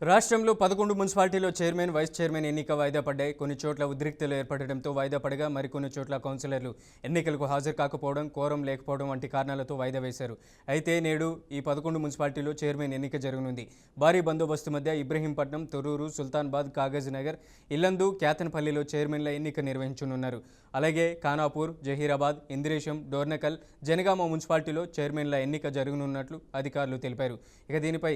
రాష్ట్రంలో 11 మున్సిపాలిటీలో chairman, vice chairman ఎన్నిక వాయిదా పడ్డాయి. కొన్ని చోట్ల ఉద్రిక్తలు ఏర్పడడంతో వాయిదా పడగా మరికొన్ని చోట్ల కౌన్సిలర్లు ఎన్నికలకు హాజరు కాకపోవడం, కోరం లేకపోవడం వంటి కారణాలతో వాయిదా వేశారు. అయితే నేడు ఈ 11 మున్సిపాలిటీలో చైర్మన్ ఎన్నిక జరగనుంది. భారీ బందోబస్తు మధ్య ఇబ్రహీంపట్నం, తొర్రూరు, సుల్తానాబాద్, కాగజ్ నగర్, ఇల్లందు, కేతనపల్లిలో చైర్మన్ల ఎన్నిక నిర్వహించనున్నారు. అలాగే ఖానాపూర్, జహీరాబాద్, ఇంద్రేశం, డోర్నకల్, జనగామ మున్సిపాలిటీలో చైర్మన్ల ఎన్నిక జరగనున్నట్లు అధికారులు తెలిపారు. ఇక దీనిపై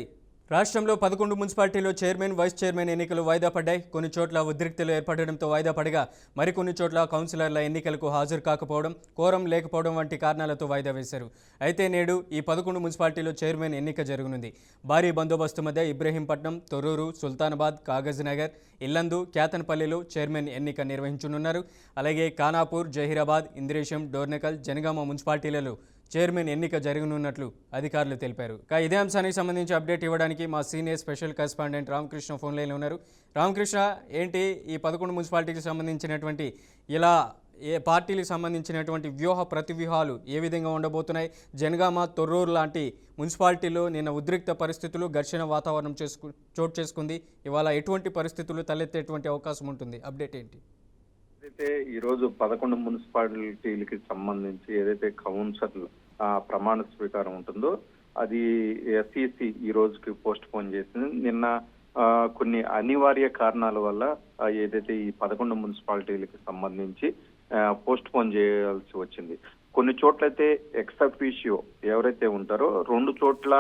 రాష్ట్రంలో 11 మున్సిపాలిటీలో చైర్మన్, వైస్ చైర్మన్ ఎన్నికలు వాయిదా పడ్డాయి. కొన్ని చోట్ల ఉద్రిక్తలు ఏర్పడడంతో వాయిదా పడగా మరికొన్ని చోట్ల కౌన్సిలర్ల ఎన్నికలకు హాజరు కాకపోవడం, కోరం లేకపోవడం వంటి కారణాలతో వాయిదా వేశారు. అయితే నేడు ఈ 11 మున్సిపాలిటీలో చైర్మన్ ఎన్నిక జరగనుంది. భారీ బందోబస్తు మధ్య ఇబ్రహీంపట్నం, తొర్రూరు, సుల్తానాబాద్, కాగజ్ నగర్, ఇల్లందు, కేతనపల్లిలో చైర్మన్ ఎన్నిక నిర్వహించనున్నారు. అలాగే ఖానాపూర్, జహీరాబాద్, ఇంద్రేశం, డోర్నకల్, జనగామ మున్సిపాలిటీలలో చైర్మన్ ఎన్నిక జరగనున్నట్లు అధికారులు తెలిపారు. ఇదే అంశానికి సంబంధించి అప్డేట్ ఇవ్వడానికి మా senior special correspondent Ramakrishna phone లైన్లో ఉన్నారు. రామకృష్ణ, ఏంటి ఈ 11 మున్సిపాలిటీకి సంబంధించినటువంటి ఇలా పార్టీలకు సంబంధించినటువంటి ప్రతివ్యూహాలు ఏ విధంగా ఉండబోతున్నాయి? జనగామ, తొర్రూరు లాంటి మున్సిపాలిటీలో నిన్న ఉద్రిక్త పరిస్థితులు, ఘర్షణ వాతావరణం చోటు చేసుకుంది. ఇవాళ ఎటువంటి పరిస్థితులు తలెత్తేటువంటి అవకాశం ఉంటుంది? అప్డేట్ ఏంటి? అయితే ఈరోజు 11 మున్సిపాలిటీలకి సంబంధించి ఏదైతే కౌన్సిల్ ప్రమాణ స్వీకారం ఉంటుందో అది ఎస్ఈసి ఈ రోజుకి పోస్ట్ పోన్ చేసింది. నిన్న కొన్ని అనివార్య కారణాల వల్ల ఏదైతే ఈ 11 మున్సిపాలిటీలకి సంబంధించి పోస్ట్ పోన్ చేయాల్సి వచ్చింది. కొన్ని చోట్లయితే ఎక్స్ అఫీషియో ఎవరైతే ఉంటారో 2 చోట్ల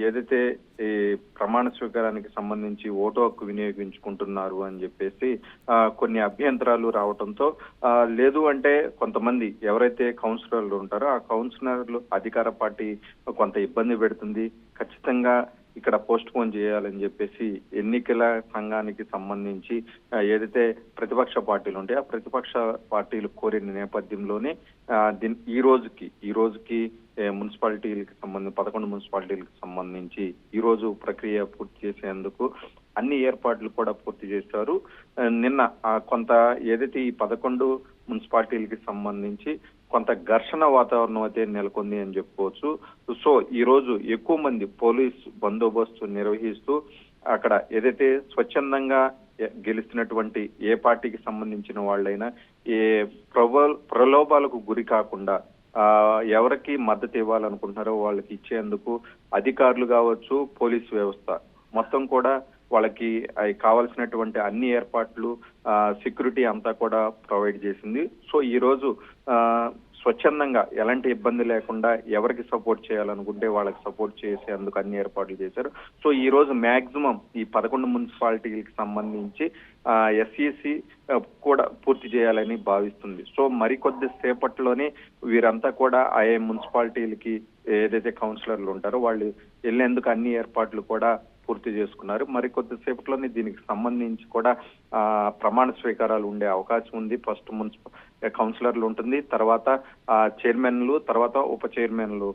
ఏదైతే ఈ ప్రమాణ స్వీకారానికి సంబంధించి ఓటు హక్కు వినియోగించుకుంటున్నారు అని చెప్పేసి కొన్ని అభ్యంతరాలు రావడంతో లేదు అంటే కొంతమంది ఎవరైతే కౌన్సిలర్లు ఉంటారో ఆ కౌన్సిలర్లు అధికార పార్టీ కొంత ఇబ్బంది పెడుతుంది, ఖచ్చితంగా ఇక్కడ పోస్ట్ పోన్ చేయాలని చెప్పేసి ఎన్నికల సంఘానికి సంబంధించి ఏదైతే ప్రతిపక్ష పార్టీలు ఉంటాయో ఆ ప్రతిపక్ష పార్టీలు కోరిన నేపథ్యంలోనే ఈ రోజుకి మున్సిపాలిటీలకు సంబంధించి 11 మున్సిపాలిటీలకు సంబంధించి ఈ రోజు ప్రక్రియ పూర్తి చేసేందుకు అన్ని ఏర్పాట్లు కూడా పూర్తి చేశారు. నిన్న కొంత ఏదైతే ఈ 11 మున్సిపాలిటీలకి సంబంధించి కొంత ఘర్షణ వాతావరణం అయితే నెలకొంది అని చెప్పుకోవచ్చు. సో ఈ రోజు ఎక్కువ మంది పోలీస్ బందోబస్తు నిర్వహిస్తూ అక్కడ ఏదైతే స్వచ్ఛందంగా గెలిచినటువంటి ఏ పార్టీకి సంబంధించిన వాళ్ళైనా ఏ ప్రలోభాలకు గురి కాకుండా ఎవరికి మద్దతు ఇవ్వాలనుకుంటున్నారో వాళ్ళకి ఇచ్చేందుకు అధికారులు కావచ్చు, పోలీసు వ్యవస్థ మొత్తం కూడా వాళ్ళకి కావాల్సినటువంటి అన్ని ఏర్పాట్లు, సెక్యూరిటీ అంతా కూడా ప్రొవైడ్ చేసింది. సో ఈ రోజు స్వచ్ఛందంగా ఎలాంటి ఇబ్బంది లేకుండా ఎవరికి సపోర్ట్ చేయాలనుకుంటే వాళ్ళకి సపోర్ట్ చేసేందుకు అన్ని ఏర్పాట్లు చేశారు. సో ఈ రోజు మాక్సిమం ఈ 11 మున్సిపాలిటీలకు సంబంధించి ఎస్ఈసి కూడా పూర్తి చేయాలని భావిస్తుంది. సో మరికొద్ది సేపట్లోనే వీరంతా కూడా ఆయా మున్సిపాలిటీలకి ఏదైతే కౌన్సిలర్లు ఉంటారో వాళ్ళు వెళ్లేందుకు అన్ని ఏర్పాట్లు కూడా పూర్తి చేసుకున్నారు. మరికొద్దిసేపట్లోనే దీనికి సంబంధించి కూడా ప్రమాణ స్వీకారాలు ఉండే అవకాశం ఉంది. ఫస్ట్ కౌన్సిలర్లు ఉంటుంది, తర్వాత చైర్మన్లు, తర్వాత ఉప చైర్మన్లు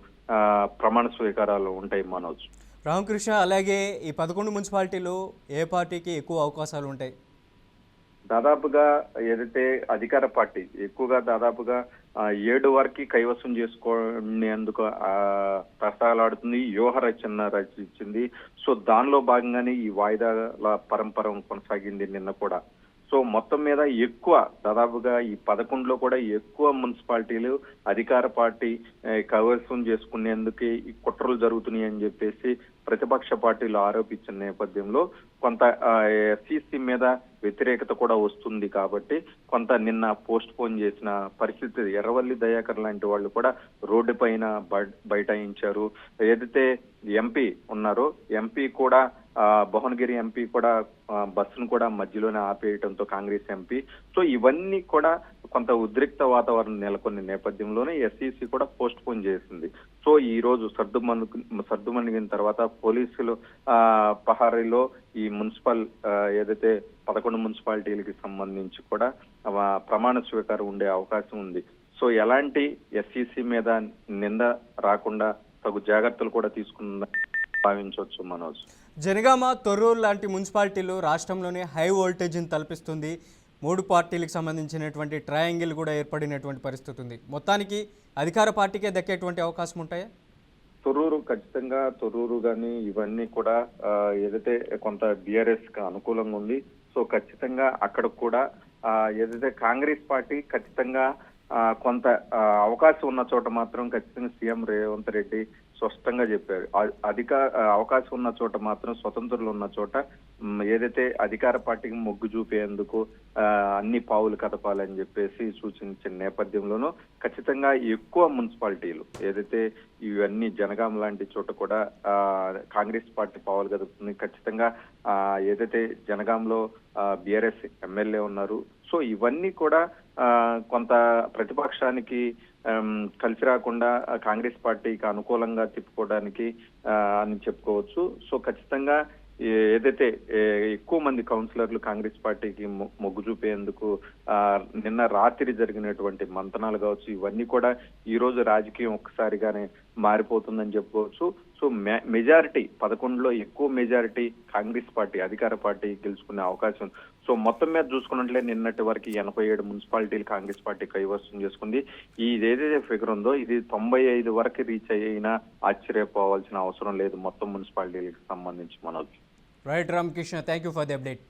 ప్రమాణ స్వీకారాలు ఉంటాయి. మనోజ్, రామకృష్ణ, అలాగే ఈ 11 మున్సిపాలిటీలో ఏ పార్టీకి ఎక్కువ అవకాశాలు ఉంటాయి? దాదాపుగా ఏదైతే అధికార పార్టీ ఎక్కువగా దాదాపుగా 7 వరకు కైవసం చేసుకునేందుకు ప్రస్తావలాడుతుంది, వ్యూహ రచన రచించింది. సో దానిలో భాగంగానే ఈ వాయిదాల పరంపర కొనసాగింది నిన్న కూడా. సో మొత్తం మీద ఎక్కువ దాదాపుగా ఈ 11లో కూడా ఎక్కువ మున్సిపాలిటీలు అధికార పార్టీ కైవసం చేసుకునేందుకే ఈ కుట్రలు జరుగుతున్నాయి అని చెప్పేసి ప్రతిపక్ష పార్టీలు ఆరోపించిన నేపథ్యంలో కొంత ఎస్ఈసి మీద వ్యతిరేకత కూడా వస్తుంది కాబట్టి కొంత నిన్న పోస్ట్ పోన్ చేసిన పరిస్థితి. ఎర్రవల్లి దయాకర్ లాంటి వాళ్ళు కూడా రోడ్డు పైన బైఠాయించారు. ఏదైతే ఎంపీ ఉన్నారో ఎంపీ కూడా భువనగిరి ఎంపీ కూడా బస్సును కూడా మధ్యలోనే ఆపేయడంతో కాంగ్రెస్ ఎంపీ. సో ఇవన్నీ కూడా కొంత ఉద్రిక్త వాతావరణం నెలకొన్న నేపథ్యంలోనే ఎస్ఈసి కూడా పోస్ట్ పోన్ చేసింది. సో ఈ రోజు సర్దుమణిగిన తర్వాత పోలీసులు పహారీలో ఈ మున్సిపల్ ఏదైతే 11 మున్సిపాలిటీలకి సంబంధించి కూడా ప్రమాణ స్వీకారం ఉండే అవకాశం ఉంది. సో ఎలాంటి ఎస్ఈసి మీద నింద రాకుండా తగు జాగ్రత్తలు కూడా తీసుకుందని భావించవచ్చు. మనోజ్, జనగామ, తొర్రూరు లాంటి మున్సిపాలిటీలు రాష్ట్రంలోనే హై వోల్టేజ్ని తలపిస్తుంది. 3 పార్టీలకు సంబంధించినటువంటి ట్రయాంగిల్ కూడా ఏర్పడినటువంటి పరిస్థితి ఉంది. మొత్తానికి అధికార పార్టీకే దక్కేటువంటి అవకాశం ఉంటాయా? తొర్రూరు ఖచ్చితంగా తొర్రూరు కానీ ఇవన్నీ కూడా ఏదైతే కొంత బిఆర్ఎస్ కి అనుకూలంగా ఉంది. సో ఖచ్చితంగా అక్కడ కూడా ఏదైతే కాంగ్రెస్ పార్టీ ఖచ్చితంగా కొంత అవకాశం ఉన్న చోట మాత్రం ఖచ్చితంగా సీఎం రేవంత్ రెడ్డి స్పష్టంగా చెప్పారు. అవకాశం ఉన్న చోట మాత్రం స్వతంత్రులు ఉన్న చోట ఏదైతే అధికార పార్టీకి మొగ్గు చూపేందుకు అన్ని పావులు కదపాలని చెప్పేసి సూచించిన నేపథ్యంలోనూ ఖచ్చితంగా ఎక్కువ మున్సిపాలిటీలు ఏదైతే ఇవన్నీ జనగాం లాంటి చోట కూడా కాంగ్రెస్ పార్టీ పావులు కదుపుతుంది. ఖచ్చితంగా ఏదైతే జనగాంలో బిఆర్ఎస్ ఎమ్మెల్యే ఉన్నారు. సో ఇవన్నీ కూడా కొంత ప్రతిపక్షానికి కలిసి రాకుండా కాంగ్రెస్ పార్టీకి అనుకూలంగా తిప్పుకోవడానికి అని చెప్పుకోవచ్చు. సో ఖచ్చితంగా ఏదైతే ఎక్కువ మంది కౌన్సిలర్లు కాంగ్రెస్ పార్టీకి మొగ్గు చూపేందుకు నిన్న రాత్రి జరిగినటువంటి మంతనాలు కావచ్చు, ఇవన్నీ కూడా ఈ రోజు రాజకీయం ఒక్కసారిగానే మారిపోతుందని చెప్పుకోవచ్చు. సో మెజారిటీ 11లో ఎక్కువ మెజారిటీ కాంగ్రెస్ పార్టీ అధికార పార్టీ గెలుచుకునే అవకాశం. సో మొత్తం మీద చూసుకున్నట్లే నిన్నటి వరకు 87 మున్సిపాలిటీలు కాంగ్రెస్ పార్టీ కైవసం చేసుకుంది. ఇది ఏదైతే ఫిగర్ ఉందో ఇది 95 వరకు రీచ్ అయినా ఆశ్చర్యపోవాల్సిన అవసరం లేదు మొత్తం మున్సిపాలిటీలకు సంబంధించి. Manoj. Right Ramakrishna, thank you for the update.